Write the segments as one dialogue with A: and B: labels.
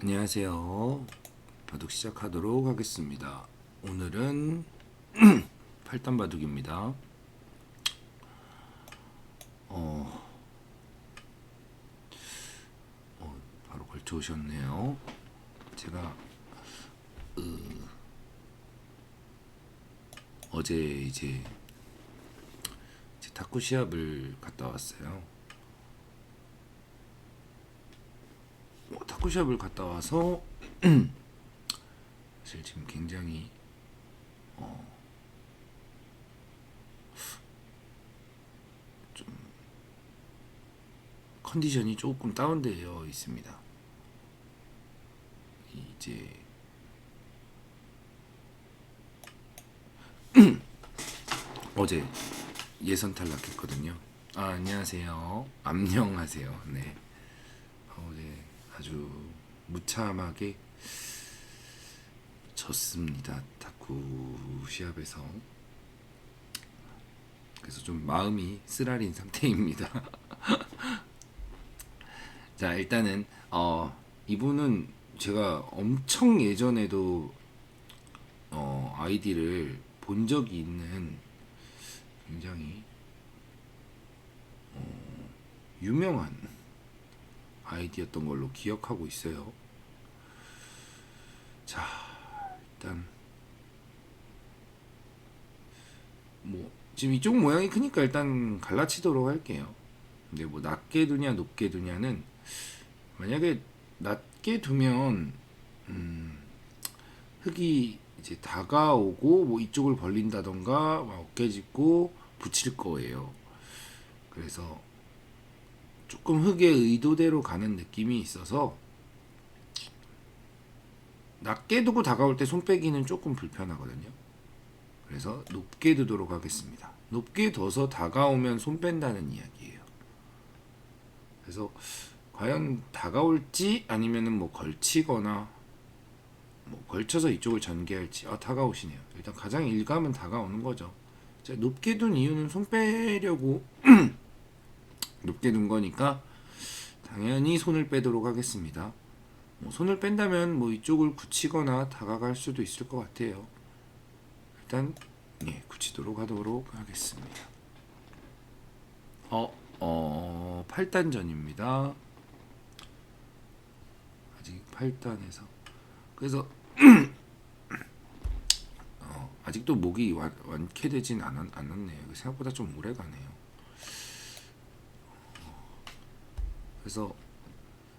A: 안녕하세요. 바둑 시작하도록 하겠습니다. 오늘은 8단 바둑입니다. 바로 걸쳐 오셨네요. 제가 어제 이제 탁구 시합을 갔다 왔어요. 탁구 시합을 갔다 와서 사실 지금 굉장히 컨디션이 조금 다운되어 있습니다. 이제 어제 예선 탈락했거든요. 안녕하세요. 안녕하세요. 네. 어제 아주 무참하게 졌습니다. 탁구 시합에서. 그래서 좀 마음이 쓰라린 상태입니다. 자, 일단은 이분은 제가 엄청 예전에도 아이디를 본 적이 있는 굉장히 유명한 아이디였던 걸로 기억하고 있어요. 자, 일단 뭐 지금 이쪽 모양이 크니까 일단 갈라치도록 할게요. 근데 뭐 낮게 두냐 높게 두냐는, 만약에 낮게 두면 흙이 이제 다가오고 뭐 이쪽을 벌린다던가 막 어깨 짚고 붙일 거예요. 그래서 조금 흙의 의도대로 가는 느낌이 있어서 낮게 두고 다가올 때 손 빼기는 조금 불편하거든요. 그래서 높게 두도록 하겠습니다. 높게 둬서 다가오면 손 뺀다는 이야기예요. 그래서 과연 다가올지 아니면은 뭐 걸치거나 뭐 걸쳐서 이쪽을 전개할지. 다가오시네요. 일단 가장 일감은 다가오는 거죠. 제가 높게 둔 이유는 손 빼려고 높게 둔 거니까 당연히 손을 빼도록 하겠습니다. 뭐 손을 뺀다면 뭐 이쪽을 굳히거나 다가갈 수도 있을 것 같아요. 일단 굳히도록 하도록 하겠습니다. 8단전입니다. 아직 8단에서. 그래서 아직도 목이 완쾌되진 않았네요. 생각보다 좀 오래 가네요. 그래서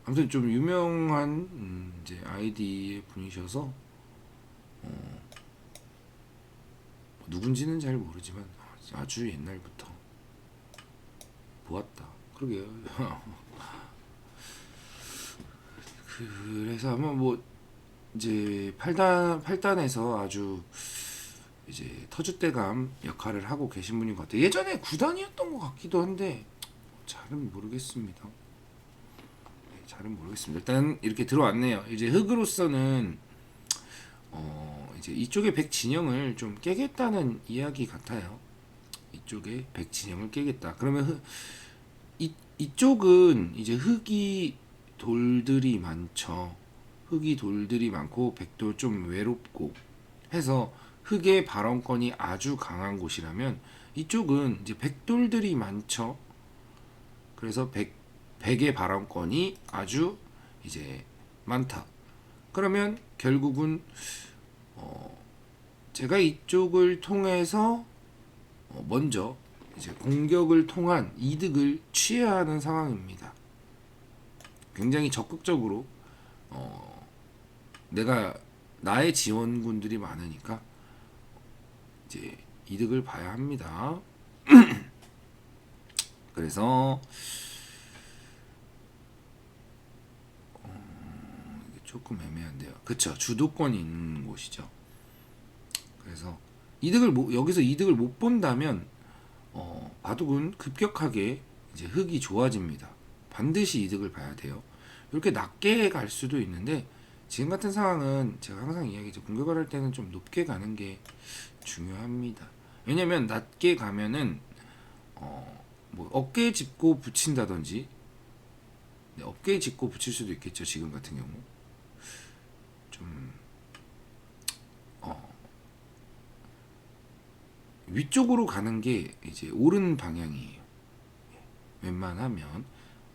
A: 아무튼 좀 유명한 이제 아이디의 분이셔서 누군지는 잘 모르지만 아주 옛날부터 보았다. 그러게요. 그래서 아마 뭐 이제 8단에서 아주 이제 터줏대감 역할을 하고 계신 분인 것 같아요. 예전에 9단이었던 것 같기도 한데 잘은 모르겠습니다. 잘은 모르겠습니다. 일단 이렇게 들어왔네요. 이제 흑으로서는 이제 이쪽에 백진영을 좀 깨겠다는 이야기 같아요. 이쪽에 백진영을 깨겠다. 그러면 이쪽은 이제 흙이 돌들이 많죠. 흙이 돌들이 많고 백도 좀 외롭고 해서 흙의 발언권이 아주 강한 곳이라면, 이쪽은 이제 백돌들이 많죠. 그래서 백의 발언권이 아주 이제 많다. 그러면 결국은 제가 이쪽을 통해서 먼저 이제 공격을 통한 이득을 취해야 하는 상황입니다. 굉장히 적극적으로 내가 나의 지원군들이 많으니까 이제 이득을 봐야 합니다. 그래서 조금 애매한데요. 그쵸, 주도권이 있는 곳이죠. 그래서 여기서 이득을 못 본다면 바둑은 급격하게 이제 흙이 좋아집니다. 반드시 이득을 봐야 돼요. 이렇게 낮게 갈 수도 있는데, 지금 같은 상황은 제가 항상 이야기죠. 공격을 할 때는 좀 높게 가는 게 중요합니다. 왜냐면 낮게 가면은 뭐 어깨에 짚고 붙인다든지, 어깨에 짚고 붙일 수도 있겠죠. 지금 같은 경우 좀 위쪽으로 가는 게 이제 옳은 방향이에요. 웬만하면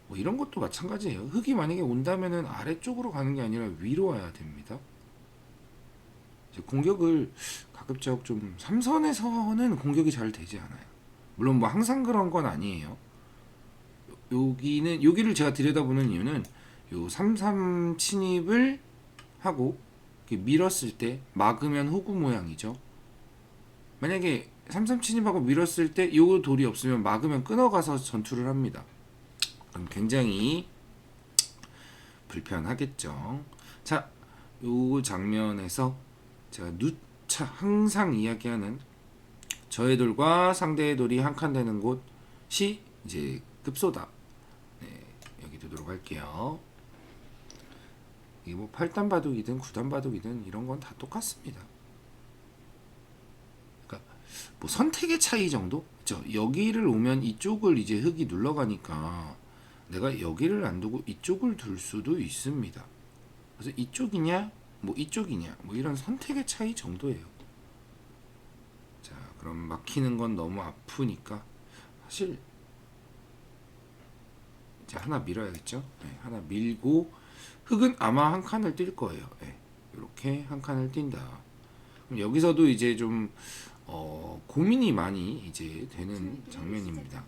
A: 뭐 이런 것도 마찬가지예요. 흙이 만약에 온다면은 아래쪽으로 가는 게 아니라 위로 와야 됩니다. 이제 공격을 가급적 좀 삼선에서는 공격이 잘 되지 않아요. 물론 뭐 항상 그런 건 아니에요. 여기를 제가 들여다보는 이유는 요 3-3 침입을 하고 이렇게 밀었을 때 막으면 호구 모양이죠. 만약에 3-3 침입하고 밀었을 때 요 돌이 없으면 막으면 끊어가서 전투를 합니다. 그럼 굉장히 불편하겠죠. 자, 요 장면에서 제가 누차 항상 이야기하는 저의 돌과 상대의 돌이 한 칸 되는 곳이 이제 급소다. 네, 여기 두도록 할게요. 이게 뭐 8단 바둑이든 9단 바둑이든 이런 건 다 똑같습니다. 그러니까 뭐 선택의 차이 정도? 그렇죠? 여기를 오면 이쪽을 이제 흙이 눌러가니까 내가 여기를 안 두고 이쪽을 둘 수도 있습니다. 그래서 이쪽이냐, 뭐 이쪽이냐, 뭐 이런 선택의 차이 정도예요. 자, 그럼 막히는 건 너무 아프니까 사실 이제 하나 밀어야겠죠. 네, 하나 밀고 흙은 아마 한 칸을 뛸 거예요. 네, 이렇게 한 칸을 뛴다. 그럼 여기서도 이제 좀 고민이 많이 이제 되는 장면입니다.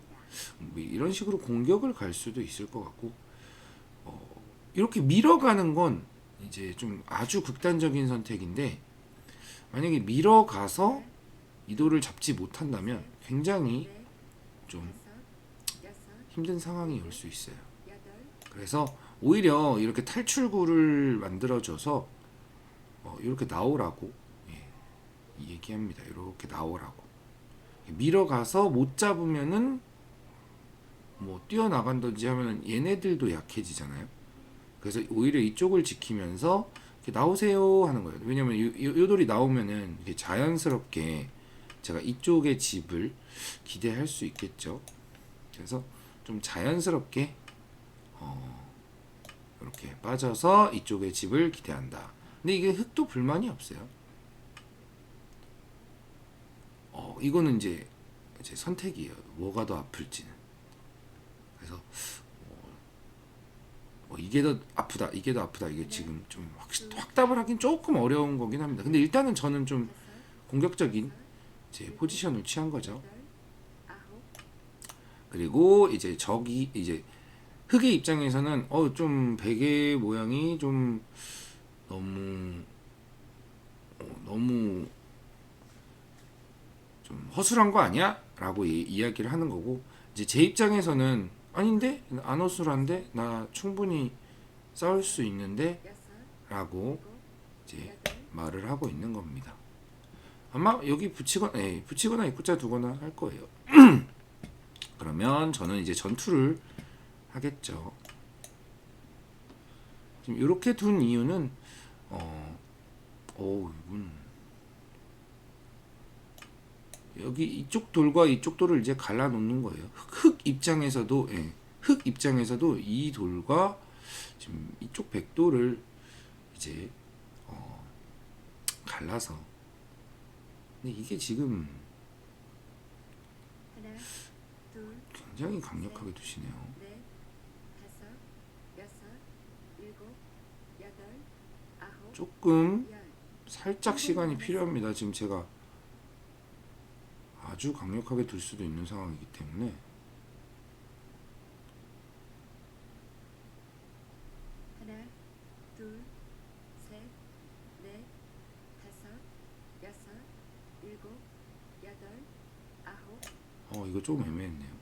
A: 뭐 이런 식으로 공격을 갈 수도 있을 것 같고 이렇게 밀어가는 건 이제 좀 아주 극단적인 선택인데 만약에 밀어가서 이 돌을 잡지 못한다면 굉장히 좀 힘든 상황이 올 수 있어요. 그래서 오히려 이렇게 탈출구를 만들어줘서 이렇게 나오라고 얘기합니다. 이렇게 나오라고. 밀어가서 못 잡으면은 뭐 뛰어나간다든지 하면은 얘네들도 약해지잖아요. 그래서 오히려 이쪽을 지키면서 이렇게 나오세요 하는 거예요. 왜냐면 요 돌이 나오면은 이게 자연스럽게 제가 이쪽의 집을 기대할 수 있겠죠. 그래서 좀 자연스럽게 이렇게 빠져서 이쪽의 집을 기대한다. 근데 이게 흙도 불만이 없어요. 이거는 이제 선택이에요. 뭐가 더 아플지는. 그래서 이게 더 아프다, 이게 더 아프다. 이게 지금 좀 확답을 하긴 조금 어려운 거긴 합니다. 근데 일단은 저는 좀 공격적인 제 포지션을 취한 거죠. 그리고 이제 적이 이제 흙의 입장에서는 좀 베개 모양이 좀 너무 좀 허술한 거 아니야? 라고 이야기를 하는 거고 이제 제 입장에서는 아닌데 안 허술한데 나 충분히 싸울 수 있는데 라고 이제 말을 하고 있는 겁니다. 아마 여기 붙이거나 입구자 두거나 할 거예요. 그러면 저는 이제 전투를 하겠죠. 지금 이렇게 둔 이유는 이분 여기 이쪽 돌과 이쪽 돌을 이제 갈라 놓는 거예요. 흙 입장에서도 흙 입장에서도 이 돌과 지금 이쪽 백돌을 이제 갈라서 근데 이게 지금
B: 하나, 둘,
A: 굉장히 강력하게 두시네요.
B: 넷, 다섯, 여섯, 일곱, 여덟, 아홉,
A: 조금
B: 열.
A: 살짝 시간이 필요합니다. 지금 제가 아주 강력하게 둘 수도 있는 상황이기 때문에
B: 하나, 둘, 셋, 넷, 다섯, 여섯, 일곱, 여덟, 아홉.
A: 이거 조금 애매했네요.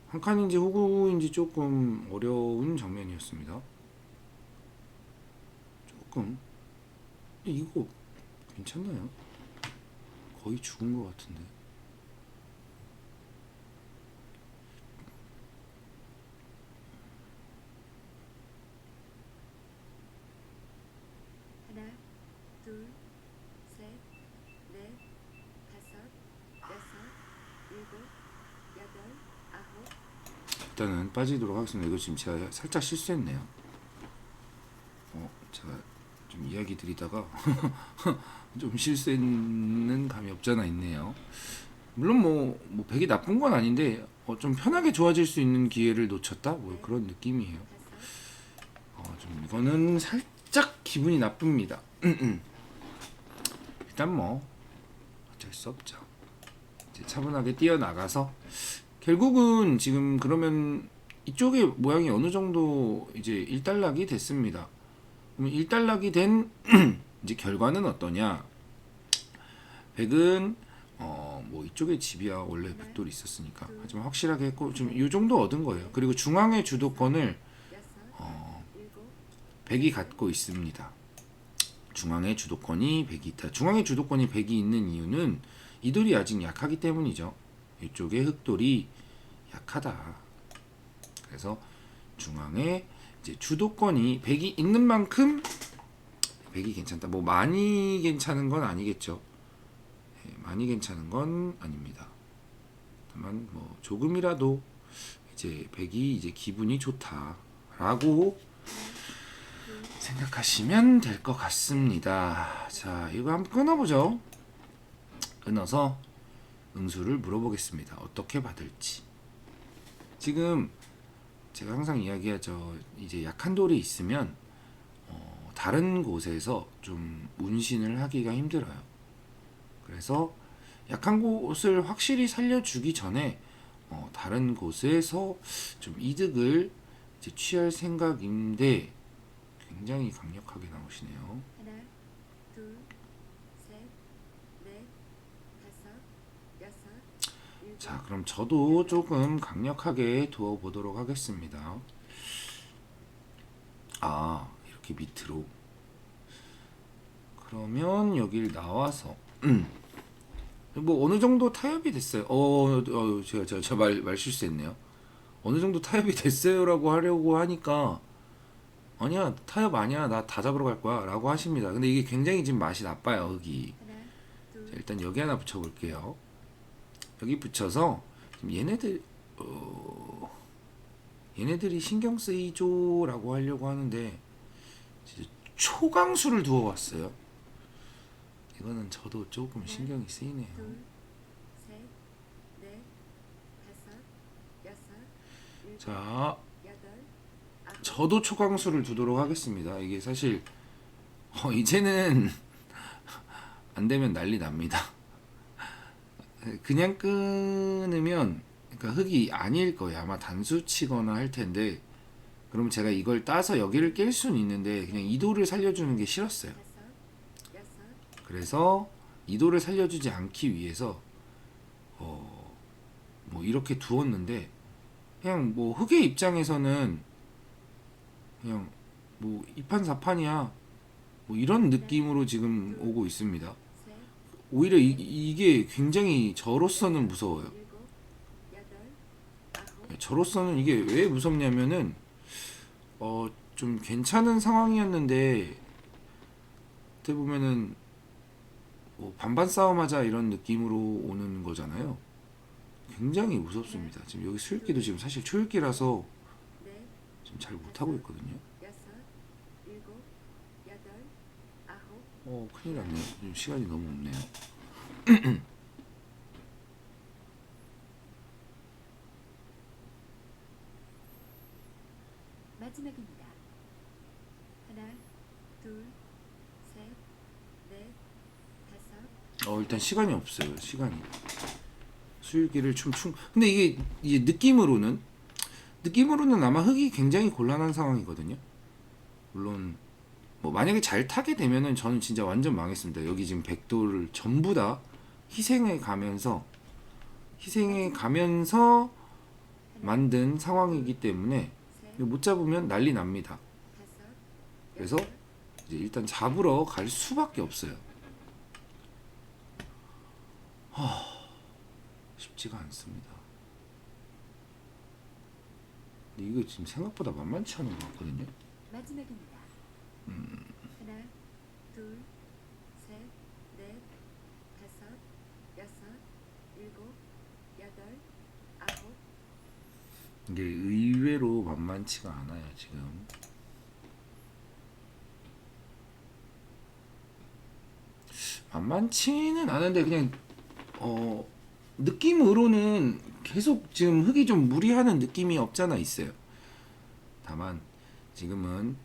A: 한 칸인지 호구인지 조금 어려운 장면이었습니다. 조금 근데 이거 괜찮나요? 거의 죽은 것 같은데.
B: 하나, 둘, 셋, 넷, 다섯, 여섯, 일곱, 여덟, 아홉.
A: 일단은 빠지도록 하겠습니다. 이거 지금 제가 살짝 실수했네요. 제가 좀 이야기 드리다가 좀 실수했는 감이 없잖아 있네요. 물론 뭐 백이 나쁜 건 아닌데 좀 편하게 좋아질 수 있는 기회를 놓쳤다 뭐 그런 느낌이에요. 좀 이거는 살짝 기분이 나쁩니다. 일단 뭐 어쩔 수 없죠. 이제 차분하게 뛰어나가서 결국은 지금 그러면 이쪽의 모양이 어느 정도 이제 일단락이 됐습니다. 그러면 일단락이 된 이제 결과는 어떠냐? 백은 뭐 이쪽에 집이야 원래 백돌이 있었으니까 하지만 확실하게 했고 좀 이 정도 얻은 거예요. 그리고 중앙의 주도권을 백이 갖고 있습니다. 중앙의 주도권이 백이 있다. 중앙의 주도권이 백이 있는 이유는 이 돌이 아직 약하기 때문이죠. 이쪽에 흑돌이 약하다. 그래서 중앙에 이제 주도권이 백이 있는 만큼 백이 괜찮다. 뭐 많이 괜찮은 건 아니겠죠. 많이 괜찮은 건 아닙니다. 다만 뭐 조금이라도 이제 백이 이제 기분이 좋다라고 생각하시면 될 것 같습니다. 자, 이거 한번 끊어보죠. 끊어서 응수를 물어보겠습니다. 어떻게 받을지. 지금 제가 항상 이야기하죠. 이제 약한 돌이 있으면 다른 곳에서 좀 운신을 하기가 힘들어요. 그래서 약한 곳을 확실히 살려주기 전에 다른 곳에서 좀 이득을 이제 취할 생각인데 굉장히 강력하게 나오시네요.
B: 하나, 둘, 셋, 넷, 다섯, 여섯, 일곱.
A: 자, 그럼 저도 조금 강력하게 두어보도록 하겠습니다. 아, 이렇게 밑으로. 그러면 여길 나와서 뭐 어느 정도 타협이 됐어요. 제가 말 실수했네요. 어느 정도 타협이 됐어요라고 하려고 하니까 아니야 타협 아니야 나 다 잡으러 갈 거야 라고 하십니다. 근데 이게 굉장히 지금 맛이 나빠요 흙이.
B: 하나, 둘,
A: 자, 일단 여기 하나 붙여볼게요. 여기 붙여서 지금 얘네들이 신경 쓰이죠 라고 하려고 하는데 진짜 초강수를 두어왔어요. 이거는 저도 조금 신경이 쓰이네요.
B: 둘, 셋, 넷, 다섯, 여섯, 일곱,
A: 자,
B: 여덟, 아홉.
A: 저도 초강수를 두도록 하겠습니다. 이게 사실 이제는 안 되면 난리 납니다. 그냥 끊으면 그러니까 흙이 아닐 거예요. 아마 단수 치거나 할 텐데 그럼 제가 이걸 따서 여기를 깰 수는 있는데 그냥 이도를 살려주는 게 싫었어요.
B: 다섯, 여섯,
A: 그래서 이도를 살려주지 않기 위해서 뭐 이렇게 두었는데 그냥 뭐 흙의 입장에서는 그냥 뭐 이판사판이야 뭐 이런 느낌으로 지금 오고 있습니다.
B: 셋,
A: 오히려 이게 굉장히 저로서는 무서워요.
B: 일곱, 여덟, 아홉.
A: 저로서는 이게 왜 무섭냐면은 좀 괜찮은 상황이었는데 그때 보면은 뭐 반반 싸움하자 이런 느낌으로 오는 거잖아요. 굉장히 무섭습니다. 지금 여기 수읽기도 지금 사실 초읽기라서
B: 넷,
A: 지금 잘 못하고 있거든요.
B: 여섯, 일곱, 여덟, 아홉.
A: 큰일 났네요. 지금 시간이 너무 없네요.
B: 마지막입니다. 하나, 둘, 셋, 넷, 다섯.
A: 일단 시간이 없어요. 시간이. 수일기를 근데 이게 느낌으로는 아마 흙이 굉장히 곤란한 상황이거든요. 물론 뭐 만약에 잘 타게 되면은 저는 진짜 완전 망했습니다. 여기 지금 백도를 전부 다 희생해 가면서 만든 상황이기 때문에
B: 셋,
A: 이거 못 잡으면 난리 납니다.
B: 다섯,
A: 그래서 이제 일단 잡으러 갈 수밖에 없어요. 쉽지가 않습니다. 근데 이거 지금 생각보다 만만치 않은 것 같거든요.
B: 마지막입니다. 하나, 둘, 셋, 넷, 다섯, 여섯, 일곱, 여덟, 아홉.
A: 이게 의외로 만만치가 않아요 지금. 만만치는 않은데 그냥 느낌으로는 계속 지금 흙이 좀 무리하는 느낌이 없잖아 있어요. 다만 지금은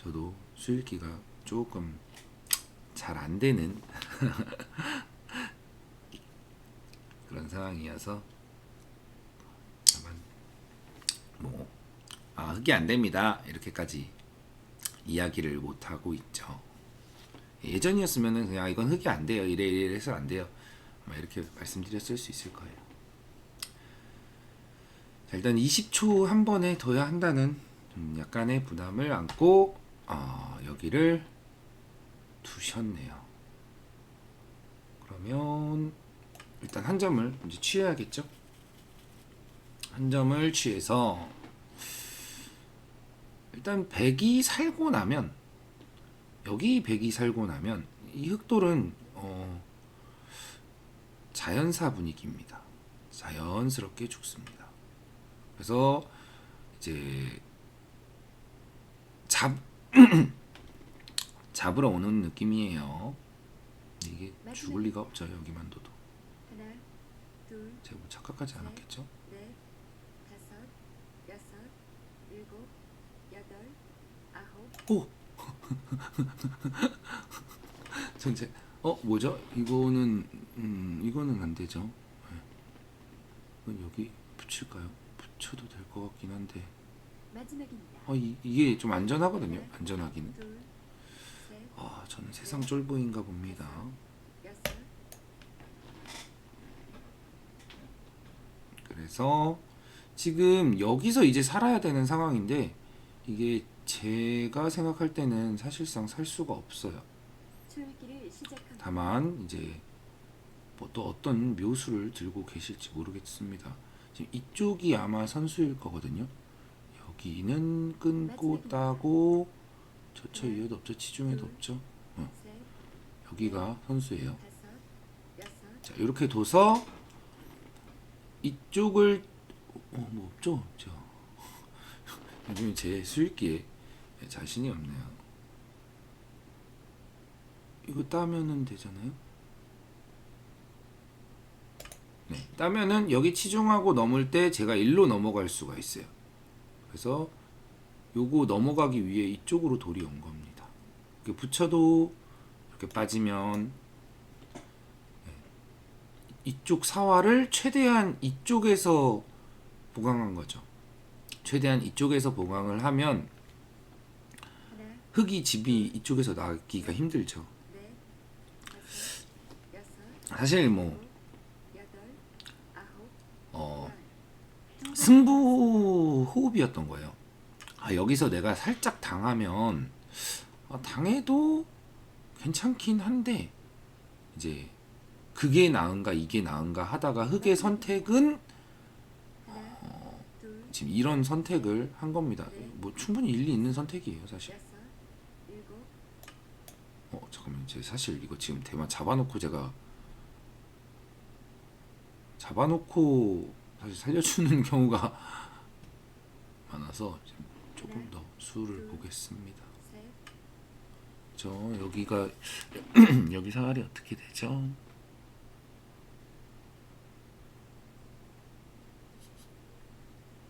A: 저도 수일기가 조금 잘 안 되는 그런 상황이어서 다만 흙이 안 됩니다 이렇게까지 이야기를 못 하고 있죠. 예전이었으면은 그냥 이건 흙이 안 돼요 이래 해서 안 돼요 아마 이렇게 말씀드렸을 수 있을 거예요. 자, 일단 20초 한 번에 둬야 한다는 약간의 부담을 안고 여기를 두셨네요. 그러면 일단 한 점을 이제 취해야겠죠. 한 점을 취해서 일단 백이 살고 나면 여기 백이 살고 나면 이 흑돌은 자연사 분위기입니다. 자연스럽게 죽습니다. 그래서 이제 잡으러 오는 느낌이에요. 이게 죽을 리가 없죠. 여기만 둬도.
B: 하나, 둘,
A: 제가 뭐 착각하지 않았겠죠?
B: 넷, 다섯, 여섯, 일곱, 여덟, 아홉.
A: 오! 전체 뭐죠? 이거는 안 되죠. 네. 이건 여기 붙일까요? 붙여도 될 것 같긴 한데.
B: 마지막입니다.
A: 이게 좀 안전하거든요. 안전하기는.
B: 둘, 셋,
A: 저는 세상 쫄보인가 봅니다.
B: 여섯.
A: 그래서 지금 여기서 이제 살아야 되는 상황인데 이게 제가 생각할 때는 사실상 살 수가 없어요.
B: 초읽기를 시작합니다.
A: 다만 이제 뭐 또 어떤 묘수를 들고 계실지 모르겠습니다. 지금 이쪽이 아마 선수일 거거든요. 여기는 끊고 따고 저처 이에도 없죠. 치중에도 없죠.
B: 셋,
A: 여기가 선수예요.
B: 다섯, 여섯.
A: 자 이렇게 둬서 이쪽을 뭐 없죠. 요즘 제 수익기에 자신이 없네요. 이거 따면은 되잖아요. 네, 따면은 여기 치중하고 넘을 때 제가 일로 넘어갈 수가 있어요. 그래서 요거 넘어가기 위해 이쪽으로 돌이 온 겁니다. 이렇게 붙여도 이렇게 빠지면 이쪽 사화를 최대한 이쪽에서 보강한 거죠. 최대한 이쪽에서 보강을 하면
B: 하나,
A: 흙이 집이 이쪽에서 나기가 힘들죠.
B: 넷, 다섯, 여섯,
A: 사실 뭐
B: 여덟, 아홉, 열.
A: 승부 호흡이었던 거예요. 여기서 내가 살짝 당하면 당해도 괜찮긴 한데 이제 그게 나은가 이게 나은가 하다가 흙의 선택은
B: 하나, 둘,
A: 지금 이런 선택을 한 겁니다. 뭐 충분히 일리 있는 선택이에요, 사실.
B: 여섯, 일곱.
A: 잠깐만, 제 사실 이거 지금 대만 잡아놓고 사실 살려주는 경우가 많아서 지금 조금 더 수를 보겠습니다.
B: 셋,
A: 저 여기가 여기 사활이 어떻게 되죠?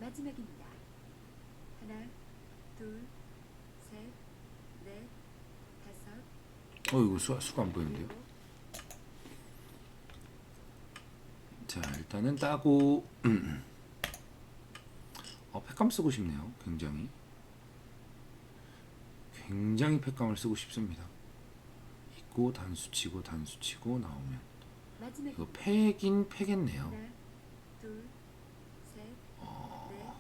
B: 마지막입니다. 하나, 둘, 셋, 넷, 다섯,
A: 이거 수가 안 보이는데요.
B: 일곱.
A: 자 일단은 따고 팩감 쓰고 싶네요. 굉장히 팩감을 쓰고 싶습니다. 있고 단수 치고 나오면 이거
B: 마지막입니다.
A: 팩인 팩겠네요.
B: 하나, 둘, 셋, 넷,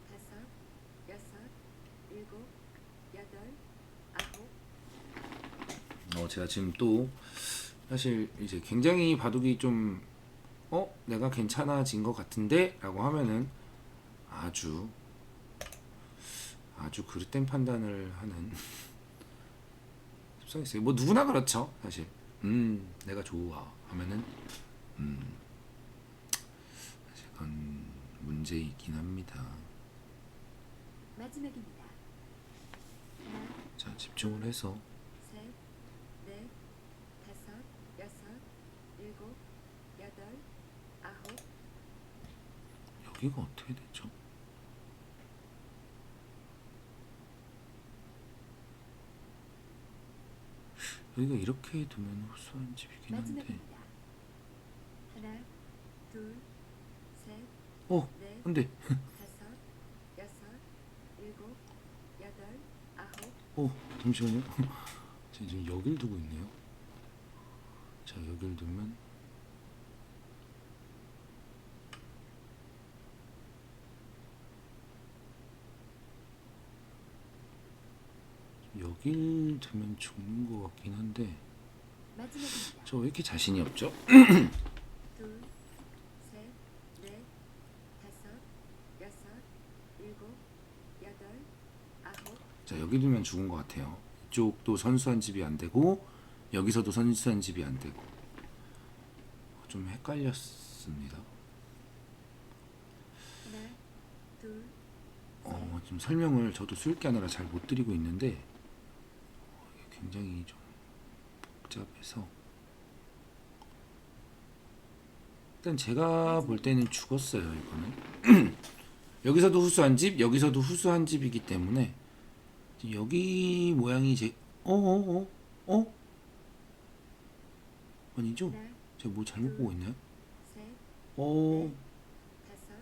B: 다섯, 여섯, 일곱, 여덟, 아홉.
A: 제가 지금 또 사실 이제 굉장히 바둑이 좀 내가 괜찮아진 것 같은데 라고 하면은 아주 그릇된 판단을 하는 습성이 있어요. 뭐 누구나 그렇죠 사실. 내가 좋아 하면은 사실 그건 문제이긴 합니다.
B: 마지막입니다. 하나,
A: 자 집중을 해서
B: 셋,
A: 여기가 어떻게 되죠? 여기가 이렇게 두면 후수한 집이긴 한데.
B: 마지막입니다. 하나, 둘, 셋, 넷,
A: 안돼.
B: 다섯, 여섯, 일곱, 여덟, 아홉.
A: 잠시만요. 제가 지금 여길 두고 있네요. 자, 여길 두면 여길 두면 죽는 것 같긴 한데
B: 마지막입니다.
A: 저 왜 이렇게 자신이 없죠?
B: 둘, 셋, 넷, 다섯, 여섯, 일곱, 여덟, 아홉.
A: 자, 여기 두면 죽은 것 같아요. 이쪽도 선수한 집이 안 되고 여기서도 선수한 집이 안 되고 좀 헷갈렸습니다.
B: 하나, 둘,
A: 지금 설명을 저도 수익기 하느라 잘 못 드리고 있는데 이게 굉장히 좀 복잡해서 일단 제가 볼 때는 죽었어요. 이거는 여기서도 후수한 집, 여기서도 후수한 집이기 때문에 여기 모양이 아니죠?
B: 하나,
A: 제가 뭐 잘못 보고 있나요?
B: 셋,
A: 어,
B: 다섯,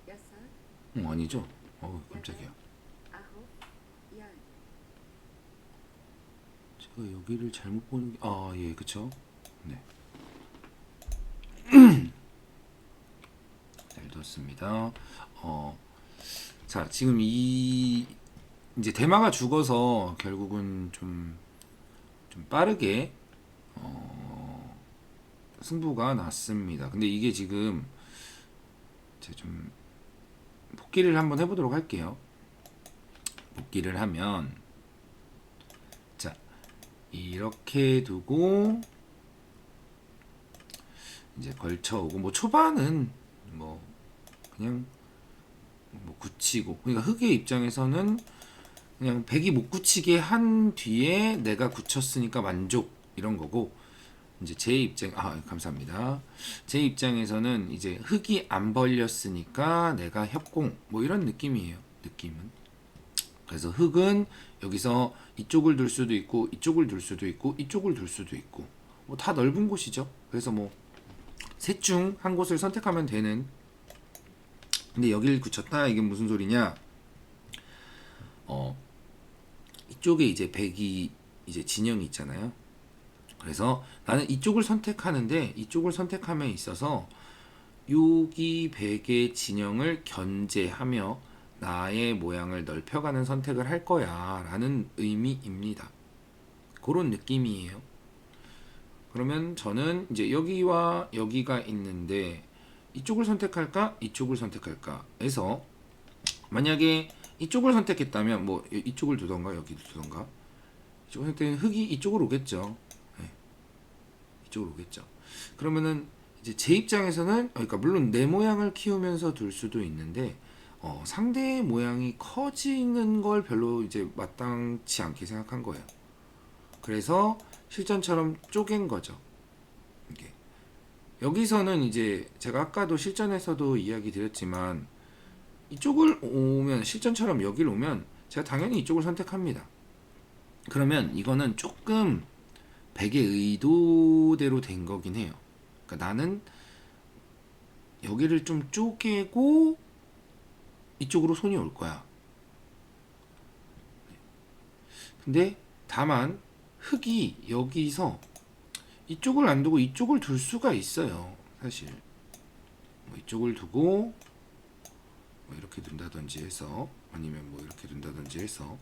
B: 여섯,
A: 아니죠? 깜짝이야.
B: 아홉, 열.
A: 제가 여기를 잘못 보는 게, 예, 그쵸? 네. 잘 두었습니다. 자, 지금 이제 대마가 죽어서 결국은 좀 빠르게, 승부가 났습니다. 근데 이게 지금, 제가 좀, 복귀를 한번 해보도록 할게요. 복귀를 하면, 자, 이렇게 두고, 이제 걸쳐오고, 뭐 초반은 뭐 그냥 뭐 굳히고, 그러니까 흑의 입장에서는 그냥 백이 못 굳히게 한 뒤에 내가 굳혔으니까 만족 이런 거고, 이제 제 입장, 감사합니다. 제 입장에서는 이제 흑이 안 벌렸으니까 내가 협공 뭐 이런 느낌이에요. 느낌은. 그래서 흑은 여기서 이쪽을 둘 수도 있고 이쪽을 둘 수도 있고 이쪽을 둘 수도 있고 뭐 다 넓은 곳이죠. 그래서 뭐 셋 중 한 곳을 선택하면 되는. 근데 여기를 굳혔다 이게 무슨 소리냐? 이쪽에 이제 백이 이제 진영이 있잖아요. 그래서 나는 이쪽을 선택하는데 이쪽을 선택함에 있어서 여기 백의 진영을 견제하며 나의 모양을 넓혀가는 선택을 할 거야 라는 의미입니다. 그런 느낌이에요. 그러면 저는 이제 여기와 여기가 있는데 이쪽을 선택할까 이쪽을 선택할까 해서 만약에 이쪽을 선택했다면 뭐 이쪽을 두던가 여기도 두던가 이쪽을 선택하면 흑이 이쪽으로 오겠죠. 네. 이쪽으로 오겠죠. 그러면은 이제 제 입장에서는 그러니까 물론 내 모양을 키우면서 둘 수도 있는데 상대의 모양이 커지는 걸 별로 이제 마땅치 않게 생각한 거예요. 그래서 실전처럼 쪼갠 거죠. 이게 여기서는 이제 제가 아까도 실전에서도 이야기 드렸지만 이쪽을 오면 실전처럼 여기를 오면 제가 당연히 이쪽을 선택합니다. 그러면 이거는 조금 백의 의도대로 된 거긴 해요. 그러니까 나는 여기를 좀 쪼개고 이쪽으로 손이 올 거야. 근데 다만 흑이 여기서 이쪽을 안 두고 이쪽을 둘 수가 있어요. 사실 뭐 이쪽을 두고 뭐 이렇게 둔다든지 해서 아니면 뭐 이렇게 둔다든지 해서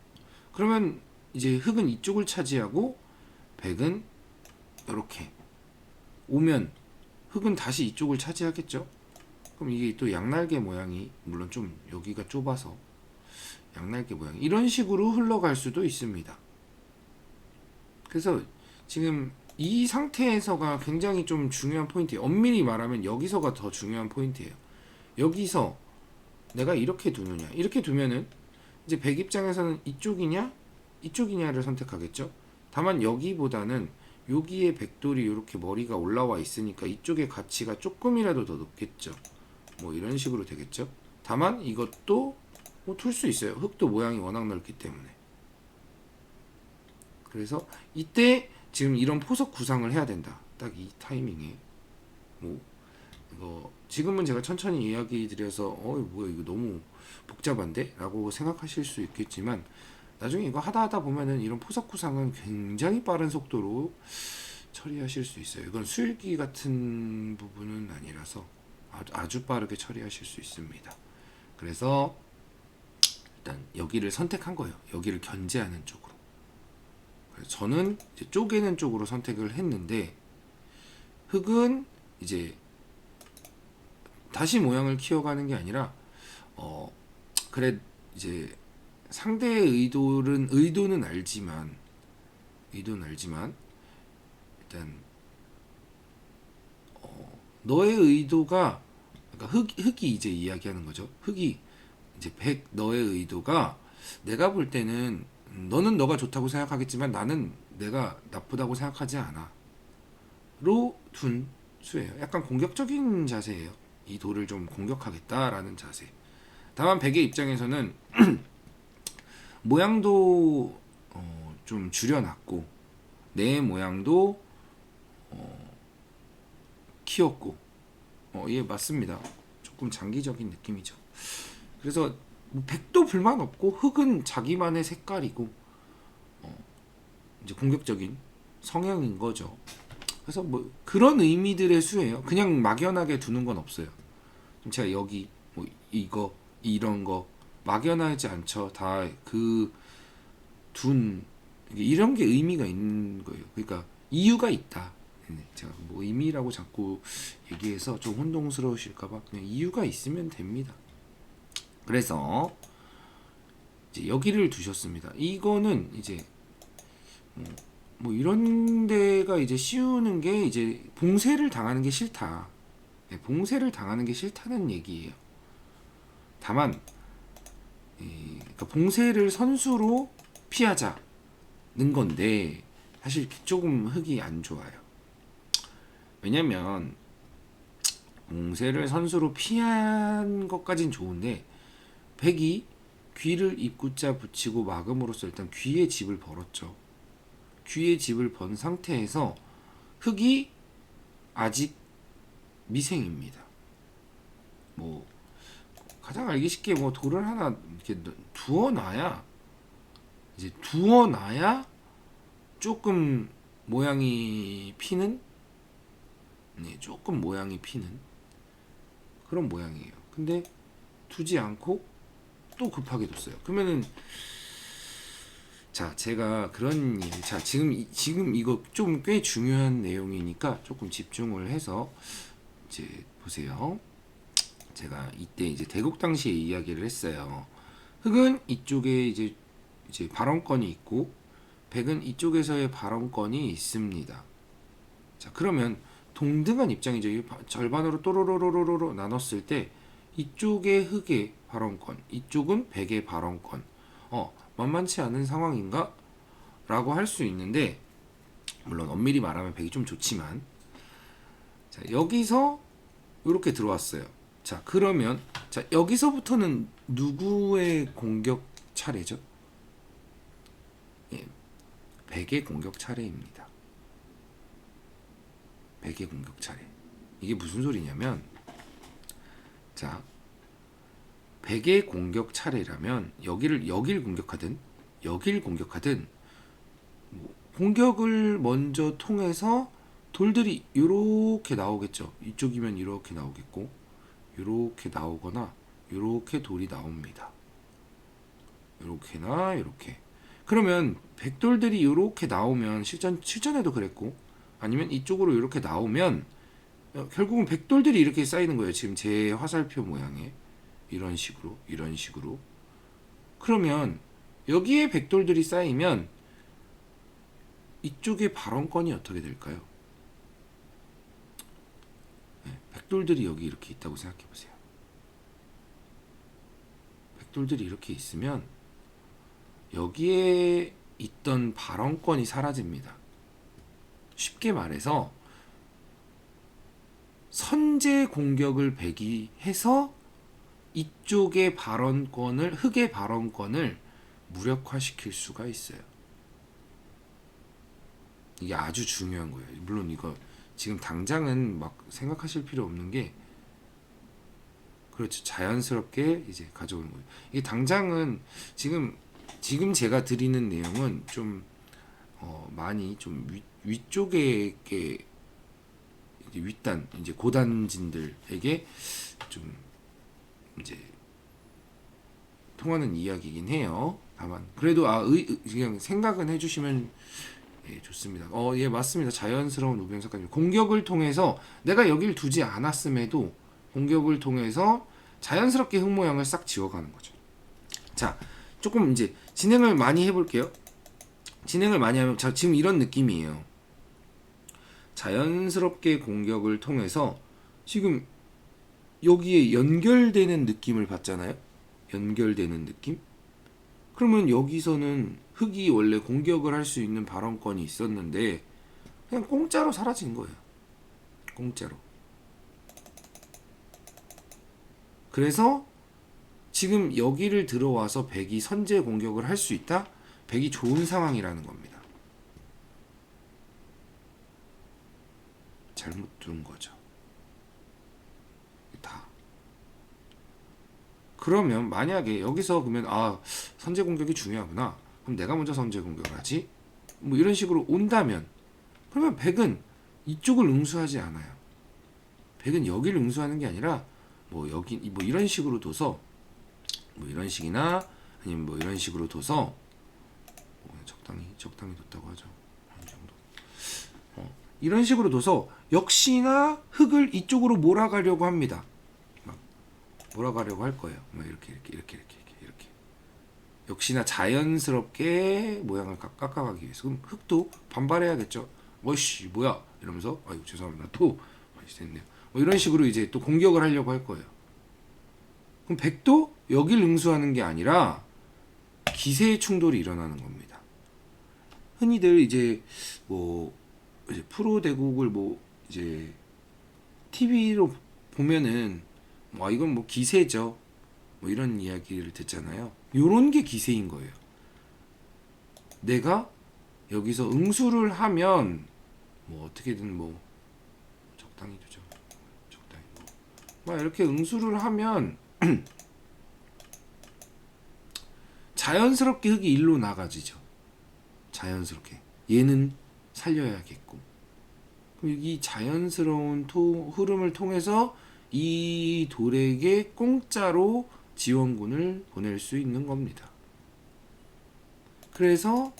A: 그러면 이제 흑은 이쪽을 차지하고 백은 이렇게 오면 흑은 다시 이쪽을 차지하겠죠. 그럼 이게 또 양날개 모양이 물론 좀 여기가 좁아서 양날개 모양 이런 식으로 흘러갈 수도 있습니다. 그래서 지금 이 상태에서가 굉장히 좀 중요한 포인트예요. 엄밀히 말하면 여기서가 더 중요한 포인트예요. 여기서 내가 이렇게 두느냐 이렇게 두면은 이제 백 입장에서는 이쪽이냐 이쪽이냐를 선택하겠죠. 다만 여기보다는 여기에 백돌이 이렇게 머리가 올라와 있으니까 이쪽의 가치가 조금이라도 더 높겠죠. 뭐 이런 식으로 되겠죠. 다만 이것도 뭐 둘 수 있어요. 흙도 모양이 워낙 넓기 때문에. 그래서 이때 지금 이런 포석 구상을 해야 된다. 딱 이 타이밍에. 뭐 이거 지금은 제가 천천히 이야기 드려서 뭐야 이거 너무 복잡한데? 라고 생각하실 수 있겠지만 나중에 이거 하다 보면은 이런 포석 구상은 굉장히 빠른 속도로 처리하실 수 있어요. 이건 수일기 같은 부분은 아니라서 아주 빠르게 처리하실 수 있습니다. 그래서 일단 여기를 선택한 거예요. 여기를 견제하는 쪽으로. 그래서 저는 이제 쪼개는 쪽으로 선택을 했는데 흙은 이제 다시 모양을 키워가는 게 아니라 그래 이제 상대의 의도는 알지만 일단 너의 의도가 그러니까 흙이 이제 이야기하는 거죠. 흙이 이제 너의 의도가 내가 볼 때는 너는 너가 좋다고 생각하겠지만 나는 내가 나쁘다고 생각하지 않아. 로 둔 수예요. 약간 공격적인 자세예요. 이 돌을 좀 공격하겠다라는 자세. 다만 백의 입장에서는 모양도 좀 줄여놨고 내 모양도 키웠고 예 맞습니다. 조금 장기적인 느낌이죠. 그래서 뭐 백도 불만 없고 흙은 자기만의 색깔이고 이제 공격적인 성향인 거죠. 그래서 뭐 그런 의미들의 수예요. 그냥 막연하게 두는 건 없어요. 제가 여기 뭐 이거 이런 거 막연하지 않죠. 다 그 둔 이런 게 의미가 있는 거예요. 그러니까 이유가 있다. 제가 뭐 의미라고 자꾸 얘기해서 좀 혼동스러우실까봐 그냥 이유가 있으면 됩니다. 그래서 이제 여기를 두셨습니다. 이거는 이제 뭐 이런 데가 이제 씌우는 게 이제 봉쇄를 당하는 게 싫다. 봉쇄를 당하는 게 싫다는 얘기예요. 다만 그러니까 봉쇄를 선수로 피하자는 건데 사실 조금 흙이 안 좋아요. 왜냐면 봉쇄를 선수로 피한 것까진 좋은데 백이 귀를 입구자 붙이고 막음으로써 일단 귀에 집을 벌었죠. 귀에 집을 번 상태에서 흙이 아직 미생입니다. 뭐 가장 알기 쉽게 뭐 돌을 하나 이렇게 두어놔야 조금 모양이 피는 조금 모양이 피는 그런 모양이에요. 근데 두지 않고 또 급하게 뒀어요. 그러면은 자 제가 그런 자 지금 이거 좀 꽤 중요한 내용이니까 조금 집중을 해서 이제 보세요. 제가 이때 이제 대국 당시에 이야기를 했어요. 흑은 이쪽에 이제 발언권이 있고 백은 이쪽에서의 발언권이 있습니다. 자 그러면 동등한 입장이죠. 절반으로 또로로로로로 나눴을 때 이쪽의 흑의 발언권, 이쪽은 백의 발언권. 만만치 않은 상황인가? 라고 할 수 있는데 물론 엄밀히 말하면 백이 좀 좋지만 자 여기서 이렇게 들어왔어요. 자 그러면 자 여기서부터는 누구의 공격 차례죠? 예, 백의 공격 차례입니다. 백의 공격 차례. 이게 무슨 소리냐면 자 백의 공격 차례라면 여길 공격하든 뭐 공격을 먼저 통해서 돌들이 이렇게 나오겠죠. 이쪽이면 이렇게 나오겠고 이렇게 나오거나 이렇게 돌이 나옵니다. 이렇게나 이렇게. 그러면 백돌들이 이렇게 나오면 실전에도 그랬고 아니면 이쪽으로 이렇게 나오면 결국은 백돌들이 이렇게 쌓이는 거예요. 지금 제 화살표 모양에 이런 식으로. 그러면 여기에 백돌들이 쌓이면 이쪽의 발언권이 어떻게 될까요? 백돌들이 여기 이렇게 있다고 생각해 보세요. 백돌들이 이렇게 있으면 여기에 있던 발언권이 사라집니다. 쉽게 말해서 선제 공격을 백이 해서 이쪽의 발언권을 흑의 발언권을 무력화시킬 수가 있어요. 이게 아주 중요한 거예요. 물론 이거 지금 당장은 막 생각하실 필요 없는 게 그렇죠. 자연스럽게 이제 가져오는 거예요. 이게 당장은 지금 제가 드리는 내용은 좀 많이 좀 위쪽에 이제 윗단 이제 고단진들에게 좀 이제 통하는 이야기이긴 해요. 다만 그래도 그냥 생각은 해주시면 예, 좋습니다. 예, 맞습니다. 자연스러운 우변 삭감. 공격을 통해서 내가 여길 두지 않았음에도 공격을 통해서 자연스럽게 흙 모양을 싹 지워가는 거죠. 자, 조금 이제 진행을 많이 해볼게요. 진행을 많이 하면 지금 이런 느낌이에요. 자연스럽게 공격을 통해서 지금 여기에 연결되는 느낌을 받잖아요. 연결되는 느낌? 그러면 여기서는 흑이 원래 공격을 할 수 있는 발언권이 있었는데 그냥 공짜로 사라진 거예요. 공짜로. 그래서 지금 여기를 들어와서 백이 선제 공격을 할 수 있다? 백이 좋은 상황이라는 겁니다. 잘못 둔 거죠. 다. 그러면 만약에 여기서 그러면 선제 공격이 중요하구나. 그럼 내가 먼저 선제 공격을 하지? 뭐 이런 식으로 온다면 그러면 백은 이쪽을 응수하지 않아요. 백은 여기를 응수하는 게 아니라 뭐 여기 뭐 이런 식으로 둬서 뭐 이런 식이나 아니면 뭐 이런 식으로 둬서 적당히 뒀다고 하죠. 이 정도. 이런 식으로 둬서 역시나 흙을 이쪽으로 몰아가려고 합니다. 막 몰아가려고 할 거예요. 막 이렇게. 역시나 자연스럽게 모양을 깎아가기 위해서. 그럼 흙도 반발해야겠죠. 어이씨 뭐야 이러면서 아이고 죄송합니다 또 됐네요. 뭐 이런 식으로 이제 또 공격을 하려고 할 거예요. 그럼 백도 여길 응수하는 게 아니라 기세의 충돌이 일어나는 겁니다. 흔히들 이제 뭐 이제 프로 대국을 뭐 이제 TV로 보면은 이건 뭐 기세죠. 뭐 이런 이야기를 듣잖아요. 요런 게 기세인 거예요. 내가 여기서 응수를 하면 뭐 어떻게든 뭐 적당히 두죠. 적당히 막 이렇게 응수를 하면 자연스럽게 흙이 일로 나가지죠. 자연스럽게 얘는 살려야겠고 그럼 이 자연스러운 흐름을 통해서 이 돌에게 공짜로 지원군을 보낼 수 있는 겁니다. 그래서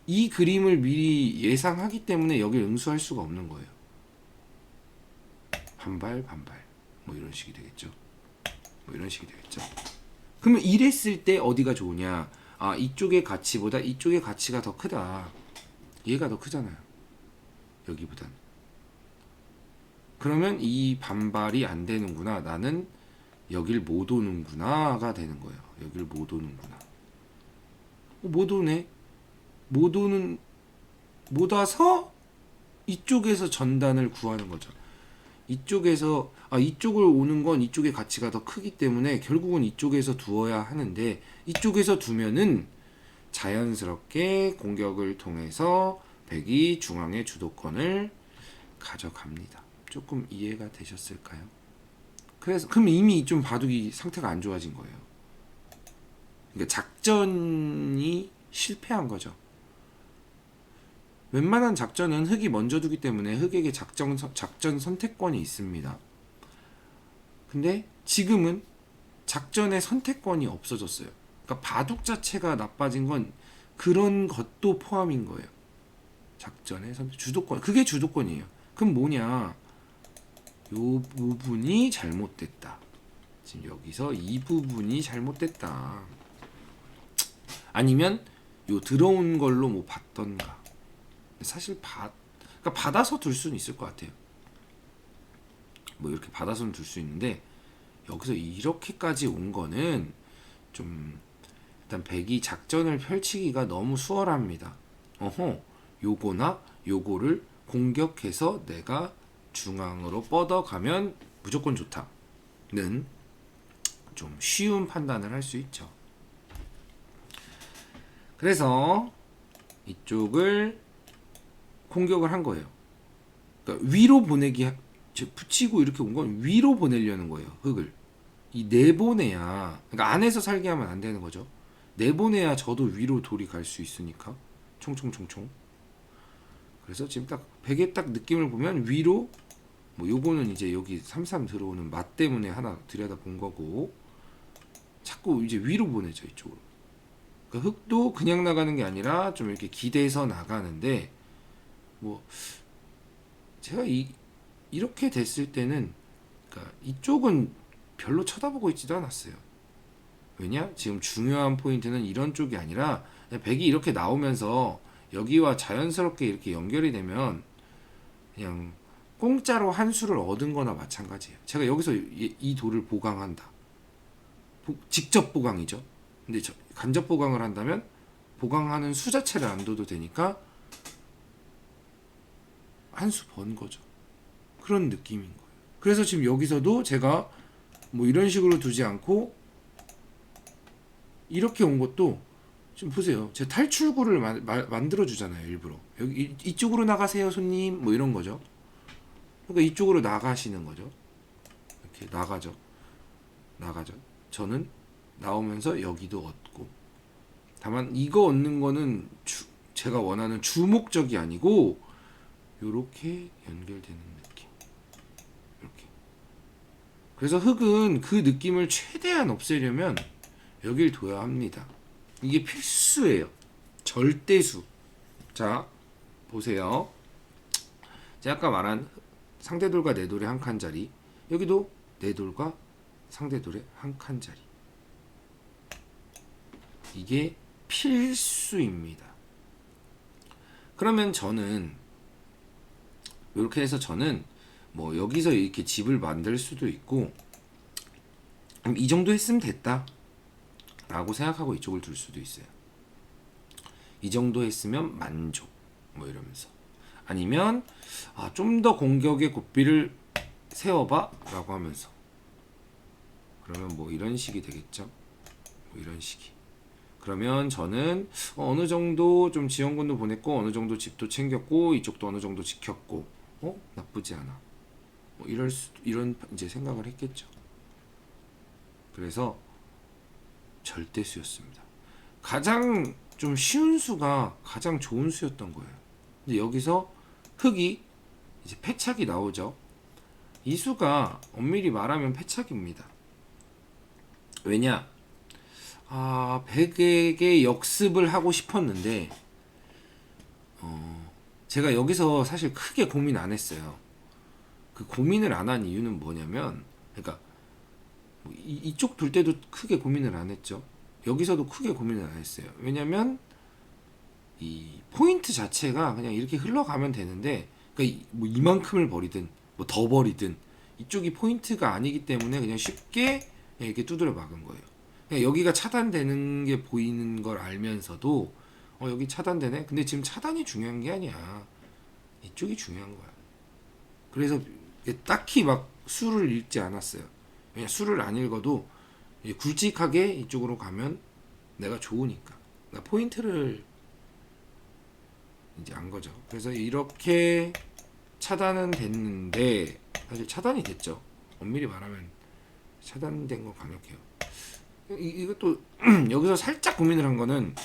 A: 이 그림을 미리 예상하기 때문에 여기를 응수할 수가 없는 거예요. 반발 뭐 이런 식이 되겠죠. 그러면 이랬을 때 어디가 좋으냐? 이쪽의 가치보다 이쪽의 가치가 더 크다. 얘가 더 크잖아요. 여기보단. 그러면 이 반발이 안 되는구나. 나는 여길 못 오는구나가 되는 거예요. 여길 못 오는구나. 못 오네. 못 와서 이쪽에서 전단을 구하는 거죠. 이쪽에서 이쪽을 오는 건 이쪽의 가치가 더 크기 때문에 결국은 이쪽에서 두어야 하는데 이쪽에서 두면은 자연스럽게 공격을 통해서 백이 중앙의 주도권을 가져갑니다. 조금 이해가 되셨을까요? 그럼 이미 좀 바둑이 상태가 안 좋아진 거예요. 그러니까 작전이 실패한 거죠. 웬만한 작전은 흑이 먼저 두기 때문에 흑에게 작전 선택권이 있습니다. 근데 지금은 작전의 선택권이 없어졌어요. 그러니까 바둑 자체가 나빠진 건 그런 것도 포함인 거예요. 작전의 주도권, 그게 주도권이에요. 그럼 뭐냐? 요 부분이 잘못됐다. 지금 여기서 이 부분이 잘못됐다. 아니면 요 들어온 걸로 뭐 받던가. 사실 그러니까 받아서 둘 수는 있을 것 같아요. 뭐 이렇게 받아서는 둘 수 있는데 여기서 이렇게까지 온 거는 좀 일단 백이 작전을 펼치기가 너무 수월합니다. 요거나 요거를 공격해서 내가 중앙으로 뻗어가면 무조건 좋다는 좀 쉬운 판단을 할 수 있죠. 그래서 이쪽을 공격을 한 거예요. 그러니까 위로 보내기 붙이고 이렇게 온 건 위로 보내려는 거예요. 흙을 이 내보내야, 그러니까 안에서 살게 하면 안 되는 거죠. 내보내야 저도 위로 돌이 갈 수 있으니까 총총총총. 그래서 지금 딱 벽에 딱 느낌을 보면 위로, 뭐 요거는 이제 여기 33 들어오는 맛 때문에 하나 들여다 본 거고, 자꾸 이제 위로 보내죠, 이쪽으로. 그러니까 흙도 그냥 나가는 게 아니라 좀 이렇게 기대서 나가는데, 뭐 제가 이렇게 됐을 때는, 그러니까 이쪽은 별로 쳐다보고 있지도 않았어요. 왜냐? 지금 중요한 포인트는 이런 쪽이 아니라 그냥 백이 이렇게 나오면서 여기와 자연스럽게 이렇게 연결이 되면 그냥 공짜로 한 수를 얻은 거나 마찬가지예요. 제가 여기서 이 돌을 보강한다. 직접 보강이죠. 근데 간접 보강을 한다면 보강하는 수 자체를 안 둬도 되니까 한 수 번 거죠. 그런 느낌인 거예요. 그래서 지금 여기서도 제가 뭐 이런 식으로 두지 않고 이렇게 온 것도 지금 보세요. 제 탈출구를 만들어 주잖아요. 일부러 여기 이쪽으로 나가세요, 손님. 뭐 이런 거죠. 그러니까 이쪽으로 나가시는 거죠. 이렇게 나가죠. 저는 나오면서 여기도 얻고. 다만 이거 얻는 거는 제가 원하는 주목적이 아니고 요렇게 연결되는 느낌. 이렇게. 그래서 흙은 그 느낌을 최대한 없애려면 여길 둬야 합니다. 이게 필수예요. 절대수. 자, 보세요. 제가 아까 말한 상대돌과 내돌의 한 칸짜리, 여기도 내돌과 상대돌의 한 칸짜리. 이게 필수입니다. 그러면 저는 이렇게 해서 저는 뭐 여기서 이렇게 집을 만들 수도 있고, 이 정도 했으면 됐다 라고 생각하고 이쪽을 둘 수도 있어요. 이 정도 했으면 만족, 뭐 이러면서. 아니면 좀 더 공격의 고삐를 세워봐 라고 하면서. 그러면 뭐 이런 식이 되겠죠. 뭐 이런 식이. 그러면 저는 어느 정도 좀 지원군도 보냈고, 어느 정도 집도 챙겼고, 이쪽도 어느 정도 지켰고, 나쁘지 않아. 뭐 이런 이제 생각을 했겠죠. 그래서 절대수였습니다. 가장 좀 쉬운 수가 가장 좋은 수였던 거예요. 근데 여기서 흙이 이제 패착이 나오죠. 이 수가 엄밀히 말하면 패착입니다. 왜냐? 백에게 역습을 하고 싶었는데 제가 여기서 사실 크게 고민 안 했어요. 그 고민을 안 한 이유는 뭐냐면, 그러니까 뭐 이쪽 둘 때도 크게 고민을 안 했죠. 여기서도 크게 고민을 안 했어요. 왜냐면 이 포인트 자체가 그냥 이렇게 흘러가면 되는데, 그러니까 뭐 이만큼을 버리든 뭐 더 버리든 이쪽이 포인트가 아니기 때문에 그냥 쉽게 그냥 이렇게 두드려 막은 거예요. 그냥 여기가 차단되는 게 보이는 걸 알면서도 여기 차단되네. 근데 지금 차단이 중요한 게 아니야. 이쪽이 중요한 거야. 그래서 딱히 막 수를 읽지 않았어요. 그냥 수를 안 읽어도 굵직하게 이쪽으로 가면 내가 좋으니까. 그러니까 포인트를 이제 안 거죠. 그래서 이렇게 차단은 됐는데, 사실 차단이 됐죠. 엄밀히 말하면 차단된 거 강력해요. 이것도 여기서 살짝 고민을 한 거는,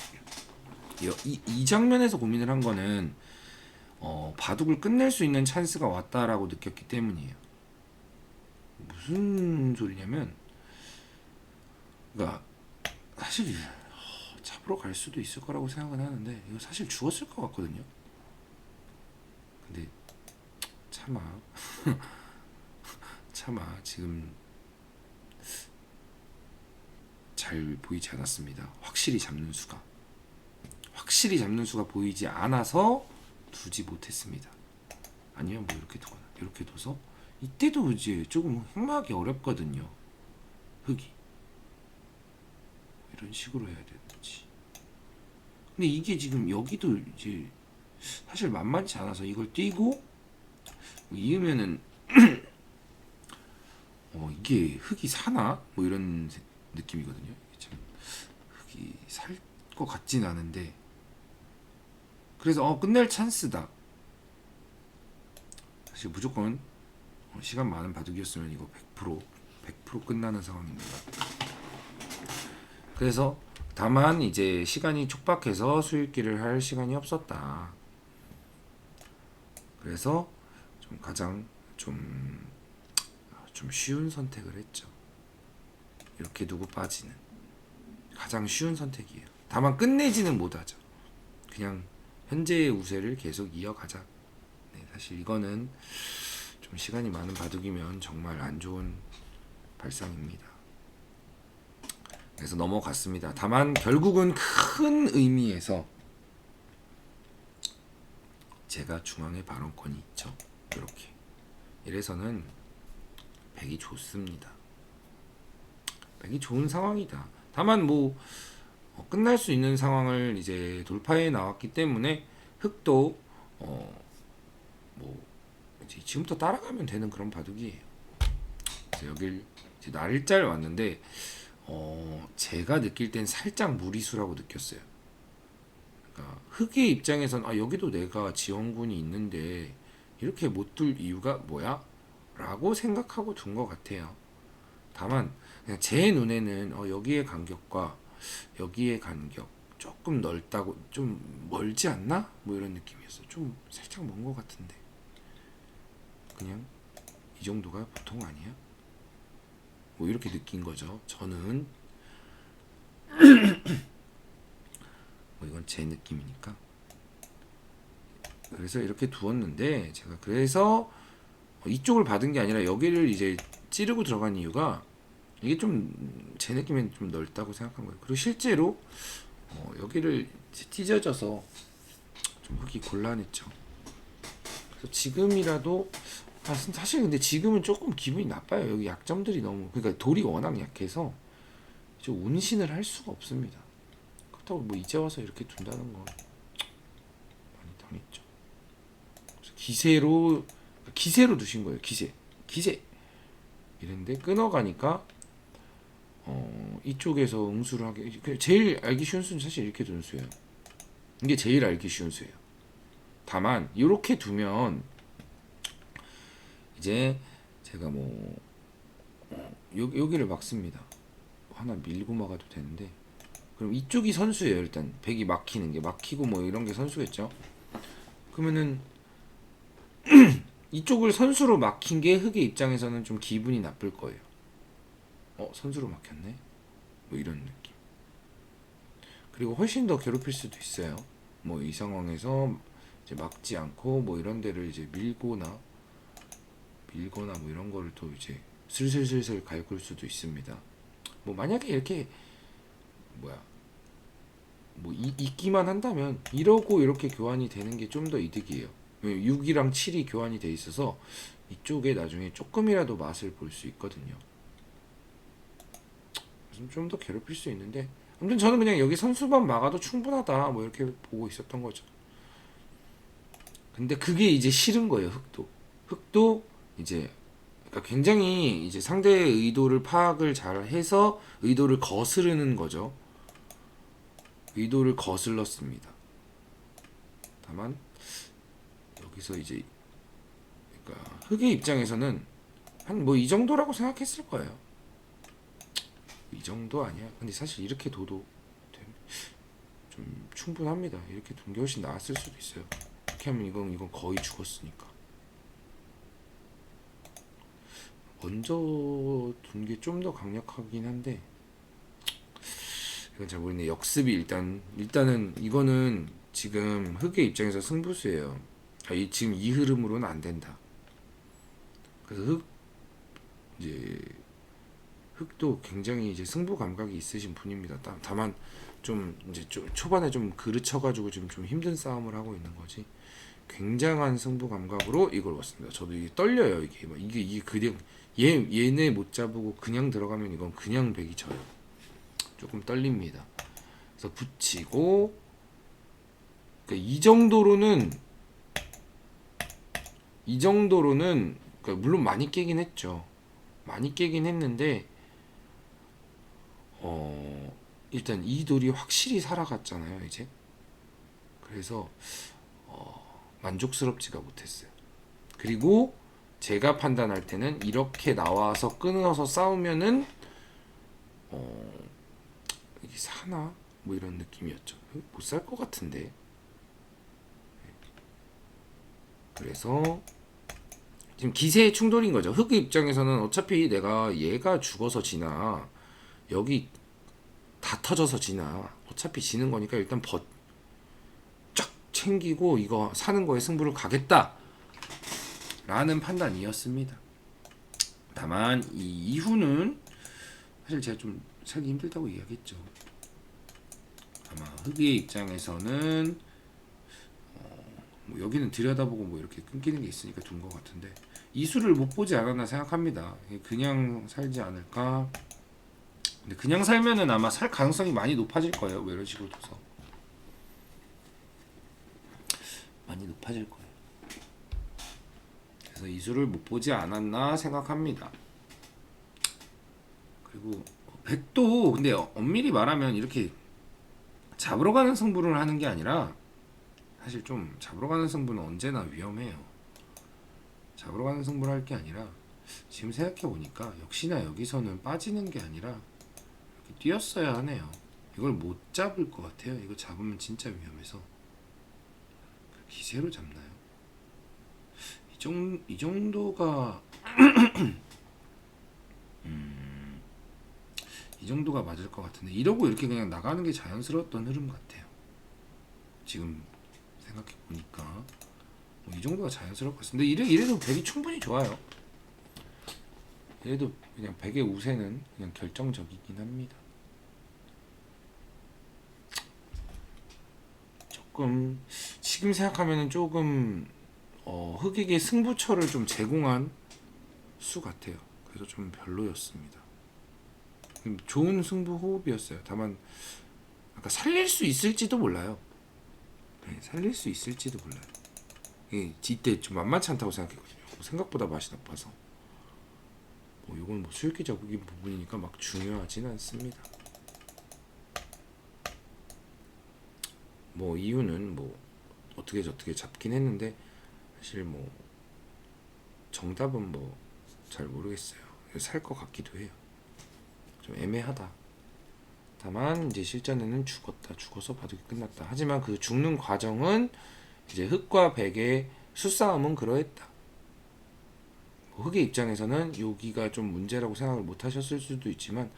A: 이 장면에서 고민을 한 거는 바둑을 끝낼 수 있는 찬스가 왔다라고 느꼈기 때문이에요. 무슨 소리냐면, 그러니까 사실 잡으러 갈 수도 있을 거라고 생각은 하는데, 이거 사실 죽었을 것 같거든요. 근데 차마 지금 잘 보이지 않았습니다. 확실히 잡는 수가 보이지 않아서 두지 못했습니다. 아니면 뭐 이렇게 두거나 이렇게 둬서, 이때도 이제 조금 흑막이 어렵거든요. 흙이 이런 식으로 해야 되는지. 근데 이게 지금 여기도 이제 사실 만만치 않아서 이걸 띄고 이으면은 이게 흙이 사나? 뭐 이런 느낌이거든요. 참 흙이 살 것 같진 않은데, 그래서 끝낼 찬스다. 사실 무조건 시간 많은 바둑이었으면 이거 100% 끝나는 상황입니다. 그래서 다만 이제 시간이 촉박해서 수익기를 할 시간이 없었다. 그래서 좀 가장 좀 쉬운 선택을 했죠. 이렇게 두고 빠지는 가장 쉬운 선택이에요. 다만 끝내지는 못하죠. 그냥 현재의 우세를 계속 이어가자. 네, 사실 이거는 좀 시간이 많은 바둑이면 정말 안 좋은 발상입니다. 그래서 넘어갔습니다. 다만 결국은 큰 의미에서 제가 중앙에 발언권이 있죠. 이렇게 이래서는 백이 좋습니다. 백이 좋은 상황이다. 다만 뭐 끝날 수 있는 상황을 이제 돌파해 나왔기 때문에 흑도 뭐 이제 지금부터 따라가면 되는 그런 바둑이에요. 그래서 여길 이제 날짜를 왔는데 제가 느낄 땐 살짝 무리수라고 느꼈어요. 그러니까 흑의 입장에선 여기도 내가 지원군이 있는데 이렇게 못 둘 이유가 뭐야? 라고 생각하고 둔 것 같아요. 다만 그냥 제 눈에는 여기의 간격과 여기의 간격 조금 넓다고, 좀 멀지 않나? 뭐 이런 느낌이었어요. 좀 살짝 먼 것 같은데 그냥 이 정도가 보통 아니야? 뭐 이렇게 느낀 거죠. 저는 뭐 이건 제 느낌이니까. 그래서 이렇게 두었는데 제가 그래서 이쪽을 받은 게 아니라 여기를 이제 찌르고 들어간 이유가 이게 좀 제 느낌엔 좀 넓다고 생각한 거예요. 그리고 실제로 여기를 찢어져서 좀 흙이 곤란했죠. 그래서 지금이라도 사실 근데 지금은 조금 기분이 나빠요. 여기 약점들이 너무, 그러니까 돌이 워낙 약해서 좀 운신을 할 수가 없습니다. 그렇다고 뭐 이제 와서 이렇게 둔다는 건 많이 당했죠. 그래서 기세로 두신 거예요. 기세 이랬는데 끊어가니까 이쪽에서 응수를 하게, 제일 알기 쉬운 수는 사실 이렇게 두는 수예요. 이게 제일 알기 쉬운 수예요. 다만 이렇게 두면 이제 제가 뭐 여기를 막습니다. 하나 밀고 막아도 되는데, 그럼 이쪽이 선수예요. 일단 백이 막히는 게, 막히고 뭐 이런 게 선수겠죠. 그러면은 이쪽을 선수로 막힌 게 흑의 입장에서는 좀 기분이 나쁠 거예요. 선수로 막혔네? 뭐 이런 느낌. 그리고 훨씬 더 괴롭힐 수도 있어요. 뭐 이 상황에서 이제 막지 않고 뭐 이런 데를 이제 밀거나 뭐 이런 거를 또 이제 슬슬 갈굴 수도 있습니다. 뭐 만약에 이렇게 있기만 한다면 이러고 이렇게 교환이 되는 게 좀 더 이득이에요. 6이랑 7이 교환이 돼 있어서 이쪽에 나중에 조금이라도 맛을 볼 수 있거든요. 좀 더 괴롭힐 수 있는데, 아무튼 저는 그냥 여기 선수만 막아도 충분하다 뭐 이렇게 보고 있었던 거죠. 근데 그게 이제 싫은 거예요. 흑도 이제 그러니까 굉장히 이제 상대의 의도를 파악을 잘 해서 의도를 거스르는 거죠. 의도를 거슬렀습니다. 다만 여기서 이제 그러니까 흑의 입장에서는 한 뭐 이 정도라고 생각했을 거예요. 이 정도 아니야. 근데 사실 이렇게 둬도 좀 충분합니다. 이렇게 둔 게 훨씬 나았을 수도 있어요. 이렇게 하면 이건 거의 죽었으니까. 먼저 둔 게 좀 더 강력하긴 한데 이건 잘 모르겠네. 역습이 일단은 이거는 지금 흑의 입장에서 승부수예요. 지금 이 흐름으로는 안 된다. 그래서 흑도 굉장히 이제 승부 감각이 있으신 분입니다. 다만 좀 이제 좀 초반에 좀 그르쳐가지고 지금 좀 힘든 싸움을 하고 있는 거지. 굉장한 승부 감각으로 이걸 왔습니다. 저도 이게 떨려요. 이게 그냥 얘네 못 잡고 그냥 들어가면 이건 그냥 백이 져요. 조금 떨립니다. 그래서 붙이고, 그러니까 이 정도로는 이 정도로는 그러니까 물론 많이 깨긴 했죠. 많이 깨긴 했는데 일단 이 돌이 확실히 살아갔잖아요 이제. 그래서 만족스럽지가 못했어요. 그리고 제가 판단할 때는 이렇게 나와서 끊어서 싸우면은 이게 사나 뭐 이런 느낌이었죠. 못 살 것 같은데. 그래서 지금 기세의 충돌인 거죠. 흑 입장에서는 어차피 내가 얘가 죽어서 지나 여기 다 터져서 지나 어차피 지는 거니까 일단 쫙 챙기고 이거 사는 거에 승부를 가겠다 라는 판단이었습니다. 다만 이 이후는 사실 제가 좀 살기 힘들다고 이야기했죠. 아마 흑의 입장에서는 뭐 여기는 들여다보고 뭐 이렇게 끊기는 게 있으니까 둔 것 같은데 이수를 못 보지 않았나 생각합니다. 그냥 살지 않을까. 근데 그냥 살면은 아마 살 가능성이 많이 높아질 거예요. 뭐 이런 식으로 둬서 많이 높아질 거예요. 그래서 이수를 못 보지 않았나 생각합니다. 그리고 백도 근데 엄밀히 말하면 이렇게 잡으러 가는 승부를 하는 게 아니라 사실 좀 잡으러 가는 승부는 언제나 위험해요. 잡으러 가는 승부를 할 게 아니라 지금 생각해 보니까 역시나 여기서는 빠지는 게 아니라 이렇게 뛰었어야 하네요. 이걸 못 잡을 것 같아요. 이거 잡으면 진짜 위험해서 기세로 잡나요? 이 정도가 이 정도가 맞을 것 같은데 이러고 이렇게 그냥 나가는 게 자연스러웠던 흐름 같아요. 지금 생각해 보니까 뭐 이 정도가 자연스러울 것 같은데 이래도 백이 충분히 좋아요. 이래도 그냥 백의 우세는 그냥 결정적이긴 합니다. 조금 지금 생각하면은 조금 흑에게 승부처를 좀 제공한 수 같아요. 그래서 좀 별로였습니다. 좋은 승부 호흡이었어요. 다만 아까 살릴 수 있을지도 몰라요. 네, 살릴 수 있을지도 몰라요. 이때 좀 만만치 않다고 생각했거든요. 생각보다 맛이 나빠서 뭐 이건 뭐 수익기적인 부분이니까 막 중요하진 않습니다. 뭐 이유는 뭐 어떻게 저떻게 잡긴 했는데 사실 뭐 정답은 뭐 잘 모르겠어요. 살 것 같기도 해요. 좀 애매하다. 다만 이제 실전에는 죽어서 바둑이 끝났다. 하지만 그 죽는 과정은 이제 흑과 백의 수싸움은 그러했다. 흑의 입장에서는 여기가 좀 문제라고 생각을 못 하셨을 수도 있지만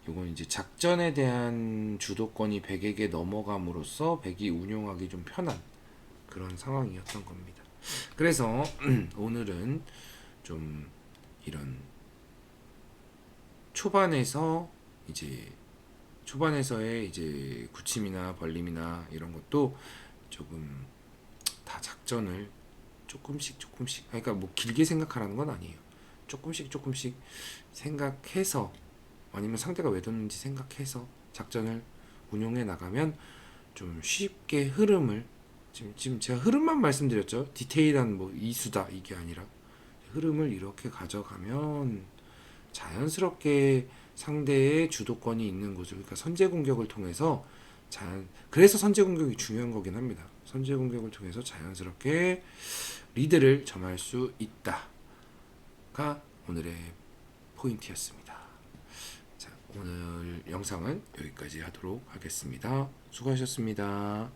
A: 이건 이제 작전에 대한 주도권이 백에게 넘어감으로써 백이 운용하기 좀 편한 그런 상황이었던 겁니다. 그래서 오늘은 좀 이런 초반에서의 이제 굳힘이나 벌림이나 이런 것도 조금 다 작전을 조금씩 그러니까 뭐 길게 생각하라는 건 아니에요. 조금씩 생각해서 아니면 상대가 왜 뒀는지 생각해서 작전을 운용해 나가면 좀 쉽게 흐름을 지금 제가 흐름만 말씀드렸죠. 디테일한 뭐 이수다 이게 아니라 흐름을 이렇게 가져가면 자연스럽게 상대의 주도권이 있는 곳을 그러니까 선제 공격을 통해서 그래서 선제 공격이 중요한 거긴 합니다. 선제 공격을 통해서 자연스럽게 리드를 점할 수 있다가 오늘의 포인트였습니다. 자, 오늘 영상은 여기까지 하도록 하겠습니다. 수고하셨습니다.